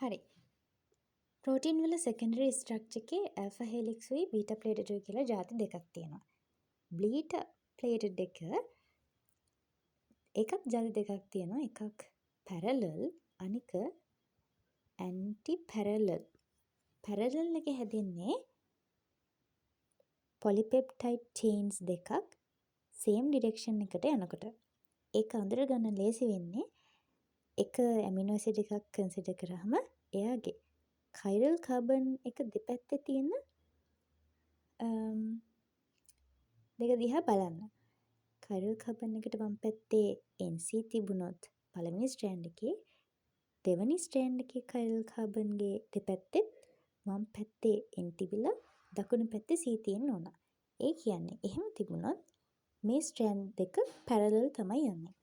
හරි. ප්‍රෝටීන් වල secondary structure එකේ ඇල්ෆා හෙලික්ස් උයි බීටා ප්ලේටඩ් උයි කියලා ಜಾති දෙකක් තියෙනවා. බීටා ප්ලේටඩ් එකක් ಜಾති දෙකක් තියෙනවා. එකක් පැරලල් අනික ඇන්ටි පැරලල්. පැරලල් එක හැදෙන්නේ පොලිපෙප්ටයිඩ් චේන්ස් දෙකක් සේම් ඩිරෙක්ෂන් එකට යනකොට. ඒක අඳුරගන්න ලේසි වෙන්නේ එක ඇමිනෝ ඇසිඩ් එකක් කන්සිඩර් කරාම එයාගේ කයිරල් කාබන් එක දෙපැත්තේ තියෙන දෙක දිහා බලන්න. කයිරල් කාබන් එකට වම් පැත්තේ NC තිබුණොත් පළවෙනි ස්ට්‍රෑන්ඩ් එකේ දෙවෙනි ස්ට්‍රෑන්ඩ් එකේ කයිරල් කාබන්ගේ දෙපැත්තෙත් වම් පැත්තේ N තිබිලා දකුණු පැත්තේ C තියෙන්න ඕන. ඒ කියන්නේ එහෙම තිබුණොත් මේ ස්ට්‍රෑන්ඩ් දෙක පැරලල් තමයි යන්නේ.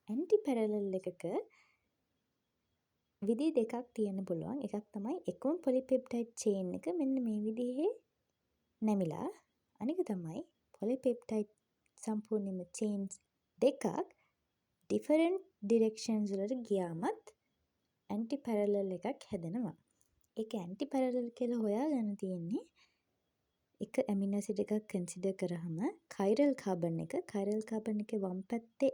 ඇන්ටි පැරලල් එකක විදි දෙකක් තියෙන්න පුළුවන්. එකක් තමයි එකම පොලිපෙප්ටයිඩ් චේන් එක මෙන්න මේ විදිහේ නැමිලා. අනික තමයි පොලිපෙප්ටයිඩ් සම්පූර්ණයෙන්ම චේන්ස් දෙකක් ඩිෆරන්ට් ඩිරෙක්ෂන්ස් වලට ගියාමත් ඇන්ටි පැරලල් එකක් හැදෙනවා. ඒක ඇන්ටි පැරලල් කියලා හොයාගන්න තියෙන්නේ එක ඇමිනෝ ඇසිඩ් එකක් කන්සිඩර් කරාම කයිරල් කාබන් එකේ වම් පැත්තේ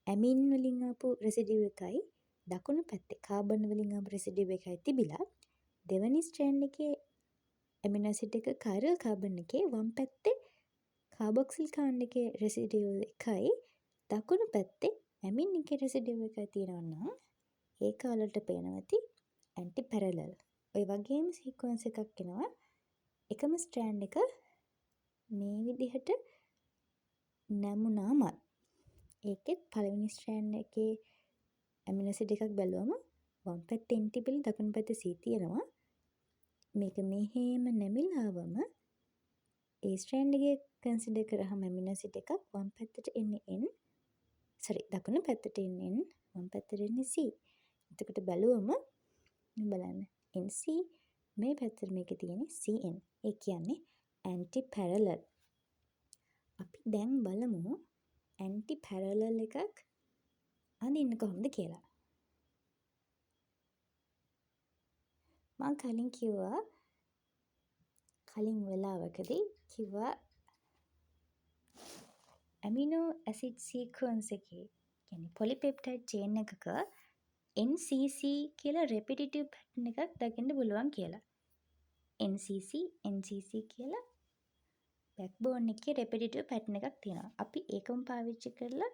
ඇමින් වලින් ආපු රෙසිඩියු එකයි දකුණු පැත්තේ කාබන් වලින් ආපු රෙසිඩියු එකයි තිබිලා දෙවනි ස්ට්‍රෑන්ඩ් එකේ ඇමිනෝ ඇසිඩ් එක කයිරල් කාබන් එකේ වම් පැත්තේ කාබොක්සිල් කාන්ඩ් එකේ රෙසිඩියු එකයි දකුණු පැත්තේ ඇමින් එකේ රෙසිඩියු එකයි තියෙනවා නම් ඒක වලට පේනවා ඇති ඇන්ටි පැරලල්. ඔය වගේම සීක්වන්ස් එකක් එනවා. එකම ස්ට්‍රෑන්ඩ් එක මේ විදිහට නැමුණාමත් ඒකෙත් පළවෙනි ස්ට්‍රෑන්ඩ් එකේ ඇමිනෝ ඇසිඩ් එකක් බැලුවම වම් පැත්තේ N තිබිලා දකුණු පැත්තේ C තියෙනවා. මේක මෙහෙම නැමිලාවම ඒ ස්ට්‍රෑන්ඩ් එකේ කන්සිඩර් කරාම ඇමිනෝ ඇසිඩ් එකක් වම් පැත්තට එන්නේ දකුණු පැත්තට එන්නේ වම් පැත්තට එන්නේ C. එතකොට බැලුවම බලන්න NC මේ පැත්තට මේකේ තියෙන්නේ CN. ඒ කියන්නේ ඇන්ටි පැරලල්. අපි දැන් බලමු ඇන්ටි පැරලල් එකක් අඳින්න කොහොමද කියලා. මම කලින් වෙලාවකදී කිව්වා ඇමිනෝ ඇසිඩ් සීක්වන්ස් එකේ කියන්නේ පොලිපෙප්ටයිඩ් චේන් එකක NCC කියලා රෙපිටිටිව් පැටර්න් එකක් දකින්න පුළුවන් කියලා. NCC කියලා බෑක්බෝන් එකේ රෙපිටිටිව් පැටර්න් එකක් තියෙනවා. අපි ඒකම පාවිච්චි කරලා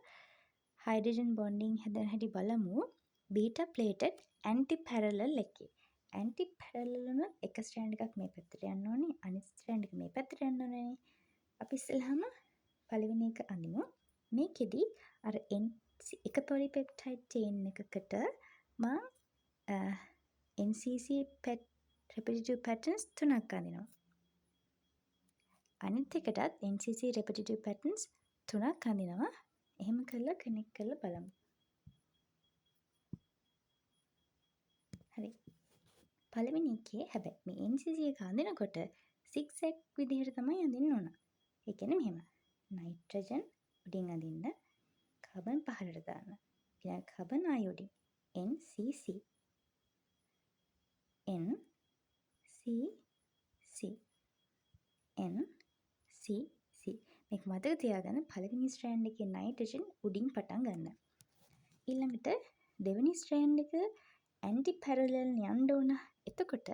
හයිඩ්‍රජන් බොන්ඩින් හැදෙන හැටි බලමු. බීටා ප්ලේටඩ් ඇන්ටි පැරලල් එකේ. ඇන්ටි පැරලල් වන එක ස්ට්‍රෑන්ඩ් එකක් මේ පැත්තට යන්න ඕනේ. අනිත් ස්ට්‍රෑන්ඩ් එක මේ පැත්තට යන්න ඕනේ. අපි ඉස්සෙල්ලාම පළවෙනි එක අනිමු. මේකෙදි අර එක පොලිපෙප්ටයිඩ් චේන් එකකට මම NCC repetitive patterns 3ක් අඳිනවා. අනිත් එකටත් NCC repetitive patterns 3ක් අඳිනවා. එහෙම කරලා කනෙක්ට් කරලා බලමු. හරි. පළවෙනි එකේ හැබැයි මේ NCC එක අඳිනකොට zigzag විදිහට තමයි අඳින්න ඕන. ඒ කියන්නේ මෙහෙම. නයිට්‍රජන් උඩින් අඳින්න කාබන් පහළට දාන්න. ඊළඟ කාබන් අයෝඩින් NCC NCC NCC මේක මතක තියාගන්න. පළවෙනි ස්ට්‍රෑන්ඩ් එකේ නයිට්‍රජන් උඩින් පටන් ගන්න. ඊළඟට දෙවෙනි ස්ට්‍රෑන්ඩ් එක ඇන්ටි පැරලල් යන්න ඕන. එතකොට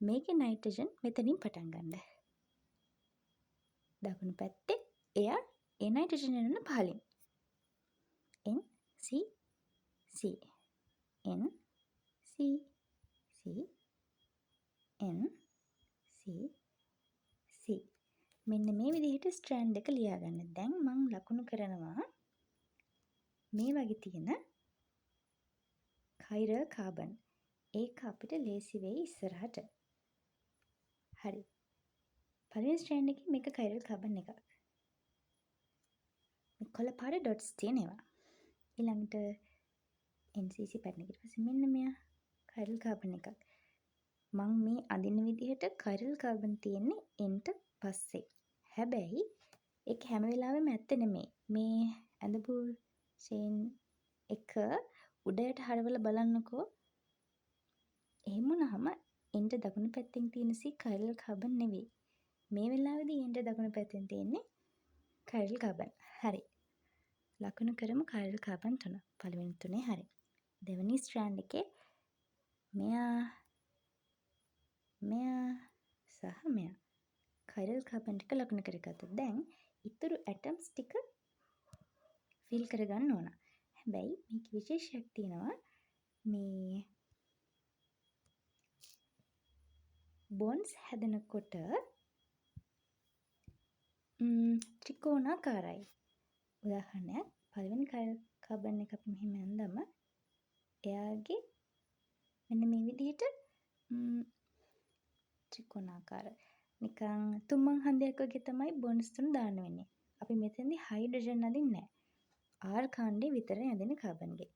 මේකේ නයිට්‍රජන් මෙතනින් පටන් ගන්න. දකුණු පැත්තේ එයා ඒ නයිට්‍රජන් යන පහලින් NCC NCC NCC මෙන්න මේ විදිහට ස්ට්‍රෑන්ඩ් එක ලියාගන්න. දැන් මම ලකුණු කරනවා මේ වගේ තියෙන කයිරල් කාබන්. ඒක අපිට ලේසි වෙයි ඉස්සරහට. හරි. පළවෙනි ස්ට්‍රෑන්ඩ් එකේ මේක කයිරල් කාබන් එකක්. කොළ පාට ඩොට්ස් තියෙනවා. ඊළඟට NCC පැටර්න් එකට පස්සේ මෙන්න මෙයා කයිරල් කාබන් එකක්. මම මේ අඳින විදිහට කයිරල් කාබන් තියෙන්නේ Nට පස්සේ. හැබැයි ඒක හැම වෙලාවෙම ඇත්ත නෙමෙයි. මේ ඇඳපු චේන් එක උඩයට හරවලා බලන්නකෝ. එහෙම වුණාම එන්ට දකුණු පැත්තෙන් තියෙන C කයිරල් කාබන් නෙවෙයි. මේ වෙලාවේදී එන්ට දකුණු පැත්තෙන් තියෙන්නේ කයිරල් කාබන්. හරි. ලකුණු කරමු කයිරල් කාබන් 3. පළවෙනි තුනේ හරි. දෙවෙනි ස්ට්‍රෑන්ඩ් එකේ මෙයා සහ මෙයා කයිරල් කාබන් ටික ලකුණු කරගත්තා. දැන් ඉතුරු ඇටම්ස් ටික ෆිල් කරගන්න ඕන. හැබැයි මේක විශේෂයක් තියෙනවා. මේ බොන්ඩ්ස් හැදෙනකොට ත්‍රිකෝණාකාරයි. උදාහරණයක් පළවෙනි කයිරල් කාබන් එක අපි මෙහෙම ඇඳම එයාගේ මෙන්න මේ විදිහට ත්‍රිකෝණාකාර නිකන් තුම්මං හන්දියක් වගේ තමයි බොන්ඩ්ස් තුන දාන්න වෙන්නේ. අපි මෙතෙන්දි හයිඩ්‍රජන් අදින්නේ නැහැ. R කාණ්ඩේ විතරයි අදින කාබන්ගේ.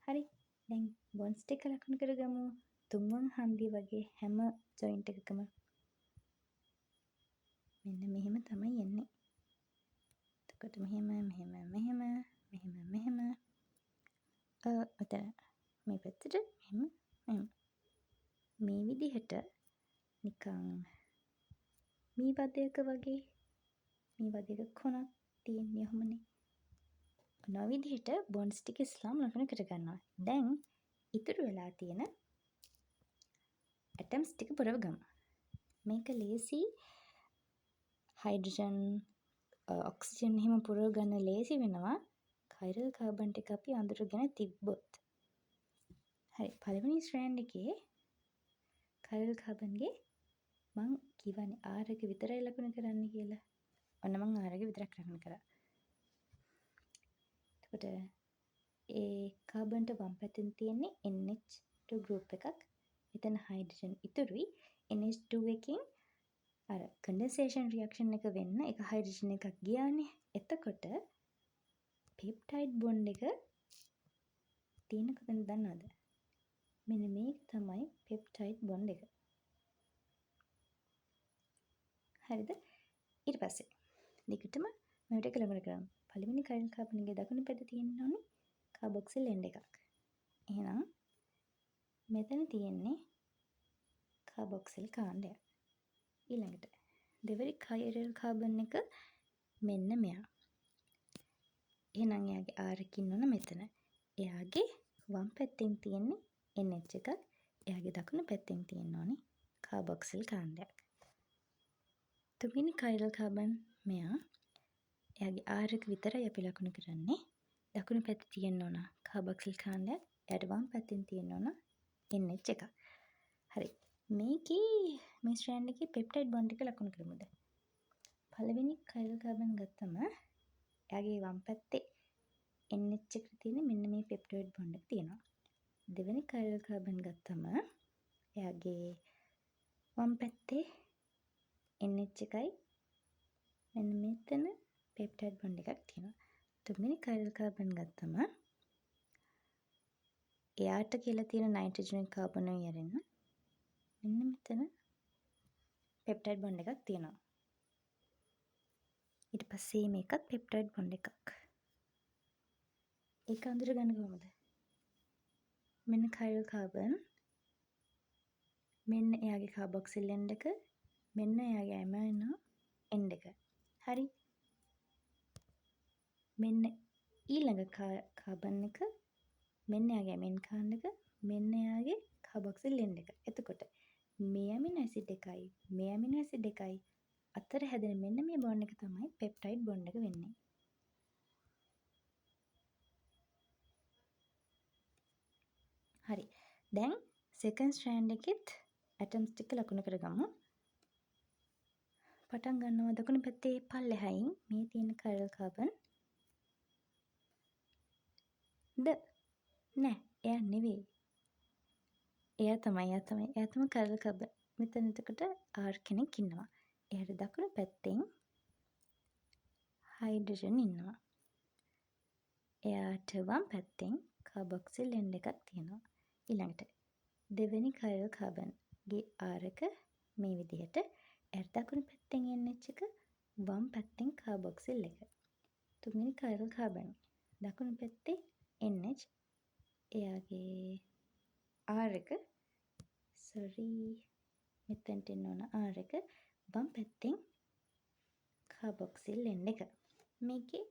හරි. දැන් බොන්ඩ්ස් ටික ලකුණු කරගමු. තුම්මං හන්දිය වගේ හැම ජොයින්ට් එකකම මෙන්න මෙහෙම තමයි එන්නේ. එතකොට මෙහෙම ඔතන මේ පැත්තට මෙහෙම මේ විදිහට නිකන් මේ වදයක වගේ මේ වදයක කොනක් තියෙන්නේ ඔහොමනේ. ඔන්න විදිහට බොන්ඩ්ස් ටික ඉස්ලාම් ලකුණු කරගන්නවා. දැන් ඉතුරු වෙලා තියෙන ඇටම්ස් ටික පුරව ගමු. මේක ලේසි. හයිඩ්‍රජන් ඔක්සිජන් එහෙම පුරව ගන්න ලේසි වෙනවා. කයිරල් කාබන් ටික අපි අඳුරගෙන තිබ්බොත්. හරි. පළවෙනි ස්ට්‍රෑන්ඩ් එකේ කයිරල් කාබන්ගේ මං කිව්වනේ R එක විතරයි ලකුණු කරන්න කියලා. ඔන්න මං R එක විතරක් ලකුණු කරා. එතකොට ඒ කාබන්ට වම් පැත්තෙන් තියෙන්නේ NH2 ගෲප් එකක්. එතන හයිඩ්‍රජන් ඉතුරුයි. NH2 එකකින් අර කන්ඩෙන්සේෂන් රියැක්ෂන් එක වෙන්න එක හයිඩ්‍රජන් එකක් ගියානේ. එතකොට පෙප්ටයිඩ් බොන්ඩ් එක තියෙන කොතනද දන්නවද? මෙන්න මේක තමයි පෙප්ටයිඩ් බොන්ඩ් එක. හරිද? ඊට පස්සේ දිගටම මේකට එක ලකුණු කරමු. පළවෙනි කයිරල් කාබන්ගේ දකුණු පැත්තේ තියෙන්න ඕනේ කාබොක්සිල් එන්ඩ් එකක්. එහෙනම් මෙතන තියෙන්නේ කාබොක්සිල් කාණ්ඩයක්. ඊළඟට දෙවෙනි කයිරල් කාබන් එක මෙන්න මෙයා. එහෙනම් එයාගේ R එක ඉන්න ඕන මෙතන. එයාගේ වම් පැත්තෙන් තියෙන්නේ NH එකක්. එයාගේ දකුණු පැත්තෙන් තියෙන්න ඕනේ කාබොක්සිල් කාණ්ඩයක්. තුන්වෙනි කයිරල් කාබන් මෙයා. එයාගේ R එක විතරයි අපි ලකුණු කරන්නේ. දකුණු පැත්තේ තියෙන්න ඕන කාබොක්සිල් කාණ්ඩයක්. එයාට වම් පැත්තෙන් තියෙන්න ඕන NH එකක්. හරි. මේකේ මේ ස්ට්‍රෑන්ඩ් එකේ පෙප්ටයිඩ් බොන්ඩ් එක ලකුණු කරමුද? පළවෙනි කයිරල් කාබන් ගත්තම එයාගේ වම් පැත්තේ NH එකට තියෙන මෙන්න මේ පෙප්ටයිඩ් බොන්ඩ් එක තියෙනවා. දෙවෙනි කයිරල් කාබන් ගත්තම එයාගේ වම් පැත්තේ NH එකයි මෙන්න මෙතන පෙප්ටයිඩ් බොන්ඩ් එකක් තියෙනවා. තුන්වෙනි කයිරල් කාබන් ගත්තම එයාට කියලා තියෙන නයිට්‍රජන් කාබනුයි අරගෙන මෙන්න මෙතන පෙප්ටයිඩ් බොන්ඩ් එකක් තියෙනවා. ඊට පස්සේ මේකත් පෙප්ටයිඩ් බොන්ඩ් එකක්. ඒක අඳුරගන්න කොහොමද? මෙන්න කයිරල් කාබන් මෙන්න එයාගේ කාබොක්සිල් එන්ඩ් එක මෙන්න එයාගේ ඇමයිනෝ එන්ඩ් එක. හරි. මෙන්න ඊළඟ කාබන් එක මෙන්න එයාගේ ඇමින් කාණ්ඩ එක මෙන්න එයාගේ කාබොක්සිල් එන්ඩ් එක. එතකොට මේ ඇමිනෝ ඇසිඩ් එකයි මේ ඇමිනෝ ඇසිඩ් එකයි අතර හැදෙන මෙන්න මේ බොන්ඩ් එක තමයි පෙප්ටයිඩ් බොන්ඩ් එක වෙන්නේ. හරි. දැන් සෙකන්ඩ් ස්ට්‍රෑන්ඩ් එකෙත් ඇටම්ස් ටික ලකුණු කරගමු. පටන් ගන්නවා දකුණු පැත්තේ පල්ලෙහායින් මේ තියෙන කයිරල් කාබන් නෑ එයා නෙවෙයි. එයා තමයි කයිරල් කාබන්. මෙතන එතකොට R කෙනෙක් ඉන්නවා. එයාට දකුණු පැත්තෙන් හයිඩ්‍රජන් ඉන්නවා. එයාට වම් පැත්තෙන් කාබොක්සිල් එන්ඩ් එකක් තියෙනවා. ඊළඟට දෙවෙනි කයිරල් කාබන්ගේ R එක මේ විදිහට. එයාට දකුණු පැත්තෙන් NH එක වම් පැත්තෙන් කාබොක්සිල් එක. තුන්වෙනි කයිරල් කාබන් දකුණු පැත්තේ NH එයාගේ R එක මෙතනට එන්න ඕන R එක වම් පැත්තෙන් කාබොක්සිල් එන්න එක. මේකේ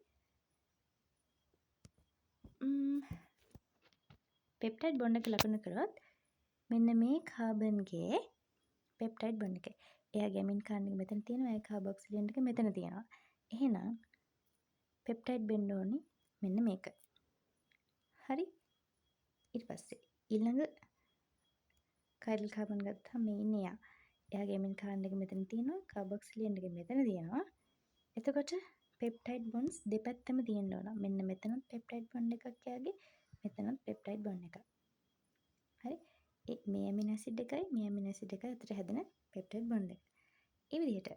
පෙප්ටයිඩ් බොන්ඩ් එක ලකුණු කරොත් මෙන්න මේ කාබන්ගේ පෙප්ටයිඩ් බොන්ඩ් එක. එයාගේ ඇමින් කාර්බන් එක මෙතන තියෙනවා. ඒ කාබොක්සිල් එක මෙතන තියෙනවා. එහෙනම් පෙප්ටයිඩ් වෙන්න ඕනි මෙන්න මේක. හරි. ඊට පස්සේ ඊළඟ කයිරල් කාබන් ගත්තාම මේ ඉන්නේ එයා. එයාගේ ඇමින් කාර්බන් එක මෙතන තියෙනවා. කාබොක්සිල් එක මෙතන තියෙනවා. එතකොට පෙප්ටයිඩ් බොන්ඩ්ස් දෙපැත්තම තියෙන්න ඕන. මෙන්න මෙතනත් පෙප්ටයිඩ් බොන්ඩ් එකක් එයාගේ. මෙතනත් පෙප්ටයිඩ් බොන්ඩ් එකක්. හරි. මේ ඇමිනෝ ඇසිඩ් එකයි මේ ඇමිනෝ ඇසිඩ් එකයි අතර හැදෙන පෙප්ටයිඩ් බොන්ඩ් එක. ඒ විදිහට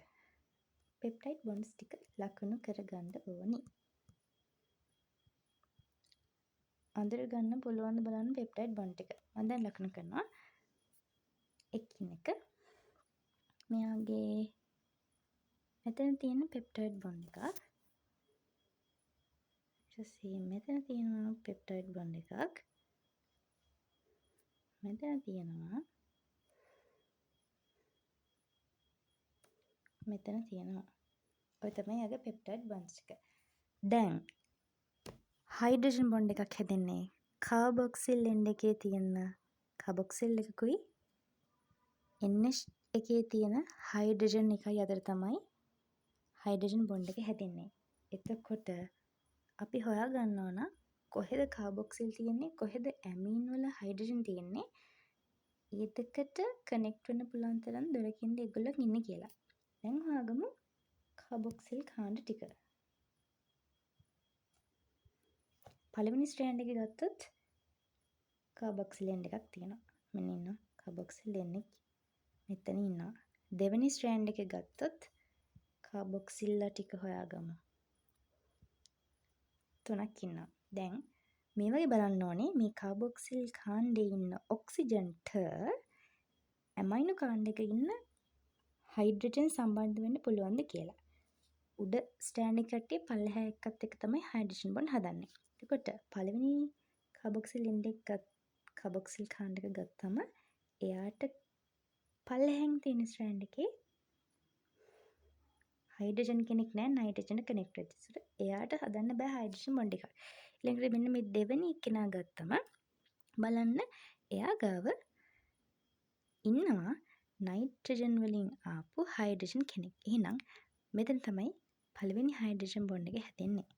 පෙප්ටයිඩ් බොන්ඩ්ස් ටික ලකුණු කරගන්න ඕනි. අඳුර ගන්න පුළුවන් ද බලන්න පෙප්ටයිඩ් බොන්ඩ් ටික. මම දැන් ලකුණු කරනවා. එකිනෙක මෙයාගේ මෙතන තියෙන පෙප්ටයිඩ් බොන්ඩ් එකක්. ඊට මෙතන තියෙනවා පෙප්ටයිඩ් බොන්ඩ් එකක්. මෙතන තියෙනවා ඔය තමයි යාගේ පෙප්ටයිඩ් බොන්ඩ්ස් ටික. දැන් හයිඩ්‍රජන් බොන්ඩ් එකක් හැදෙන්නේ කාබොක්සිල් එන්ඩ් එකේ තියෙන කාබොක්සිල් එකකුයි NH එකේ තියෙන හයිඩ්‍රජන් එකයි අතර තමයි හයිඩ්‍රජන් බොන්ඩ් එක හැදෙන්නේ. එතකොට අපි හොයාගන්න ඕන කොහෙද කාබොක්සිල් තියෙන්නේ කොහෙද ඇමීන් වල හයිඩ්‍රජන් තියෙන්නේ ඒ දෙකට කනෙක්ට් වෙන්න පුළුවන් තරම් දොරකින්ද ඒගොල්ලෝ ඉන්නේ කියලා. දැන් හොයාගමු කාබොක්සිල් කාණ්ඩ ටික. පළවෙනි ස්ට්‍රෑන්ඩ් එක ගත්තොත් කාබොක්සිල් එන්ඩ් එකක් තියෙනවා. මෙන්න ඉන්නවා කාබොක්සිල් එන්ඩ් එක මෙතන ඉන්නවා. දෙවෙනි ස්ට්‍රෑන්ඩ් එක ගත්තොත් කාබොක්සිල්ලා ටික හොයාගමු. 3ක් ඉන්නවා. දැන් මේ වගේ බලන්න ඕනේ මේ කාබොක්සිල් කාණ්ඩේ ඉන්න ඔක්සිජන්ට ඇමයිනෝ කාණ්ඩයක ඉන්න හයිඩ්‍රජන් සම්බන්ධ වෙන්න පුළුවන්ද කියලා. උඩ ස්ටෑන්ඩ් එක කට්ටිය පල්ලෙහා එකත් එක තමයි හයිඩ්‍රජන් බොන්ඩ් හදන්නේ. එතකොට පළවෙනි කාබොක්සිල් එන්ඩ් එක කාබොක්සිල් කාණ්ඩ එක ගත්තම එයාට පල්ලෙහෙන් තියෙන ස්ට්‍රෑන්ඩ් එකේ හයිඩ්‍රජන් කෙනෙක් නෑ නයිට්‍රජන් කනෙක්ට් වෙච්ච. එයාට හදන්න බෑ හයිඩ්‍රජන් බොන්ඩ් එකක්. ඊළඟට මෙන්න මේ දෙවෙනි එක්කෙනා ගත්තම බලන්න එයා ගාව ඉන්නවා නයිට්‍රජන් වලින් ආපු හයිඩ්‍රජන් කෙනෙක්. එහෙනම් මෙතන තමයි පළවෙනි හයිඩ්‍රජන් බොන්ඩ් එක හැදෙන්නේ.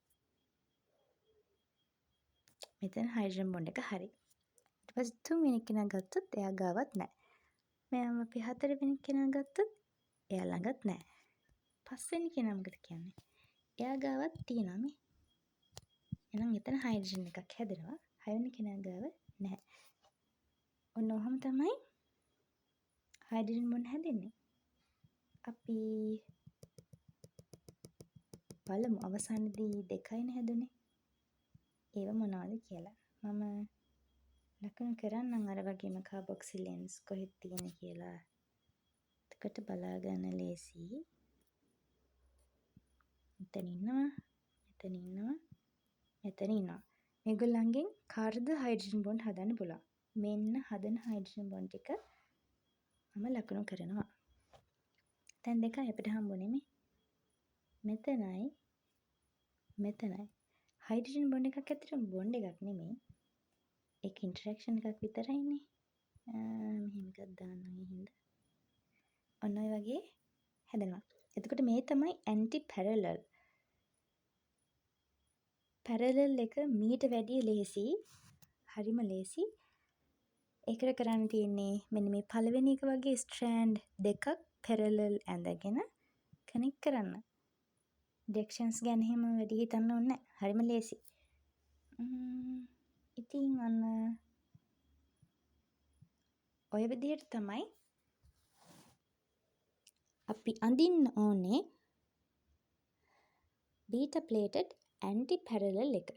මෙතන හයිඩ්‍රජන් බොන්ඩ් එක හරි. ඊට පස්සේ තුන්වෙනි කෙනා ගත්තොත් එයා ගාවත් නෑ. මෙයාම අපි හතරවෙනි කෙනා ගත්තොත් එයා ළඟත් නෑ. පස්වෙනි කෙනා මොකද කියන්නේ? එයා ගාවත් තියෙනවා මේ. එහෙනම් එතන හයිඩ්‍රජන් එකක් හැදෙනවා. හයවෙනි කෙනා ගාව නැහැ. ඔන්න ඔහොම තමයි හයිඩ්‍රජන් බොන්ඩ් හැදෙන්නේ. අපි බලමු අවසානයේදී දෙකයිනේ හැදුනේ. ඒව මොනවද කියලා. මම ලකුණු කරන්නම් අර වගේම කාබොක්සිලෙන්ස් කොහෙද තියෙන්නේ කියලා. එතකොට බලා ගන්න ලේසි. මෙතන ඉන්නවා. මේගොල්ලන්ගෙන් කාටද හයිඩ්‍රජන් බොන්ඩ් හදන්න පුළුවන්. මෙන්න හදන හයිඩ්‍රජන් බොන්ඩ් ටික මම ලකුණු කරනවා. දැන් දෙකයි අපිට හම්බුනේ මේ. මෙතනයි. හයිඩ්‍රජන් බොන්ඩ් එකක් ඇත්තටම බොන්ඩ් එකක් නෙමෙයි. ඒක ඉන්ටරැක්ෂන් එකක් විතරයිනේ. මෙහෙම එකක් දාන්නම් එහෙනම්. ඔන්න ඔය වගේ හැදෙනවා. එතකොට මේ තමයි ඇන්ටි පැරලල්. පැරලල් එක මීට වැඩිය ලේසි. හරිම ලේසි. ඒකට කරන්න තියෙන්නේ මෙන්න මේ පළවෙනි එක වගේ ස්ට්‍රෑන්ඩ් දෙකක් පැරලල් ඇඳගෙන කනෙක්ට් කරන්න. ඩිරෙක්ෂන්ස් ගැන එහෙම වැඩි හිතන්න ඕනේ නැහැ. හරිම ලේසි. ඉතින් අන්න ඔය විදිහට තමයි අපි අඳින්න ඕනේ බීටා ප්ලේටඩ් ඇන්ටි පැරලල් එක.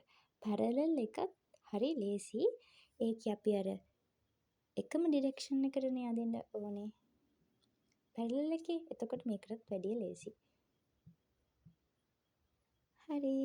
පැරලල් එකත් හරි ලේසි. ඒකේ අපි අර එකම ඩිරෙක්ෂන් එකටනේ අදින්න ඕනේ. පැරලල් එකේ එතකොට මේකටත් වැඩිය ලේසි. හරි.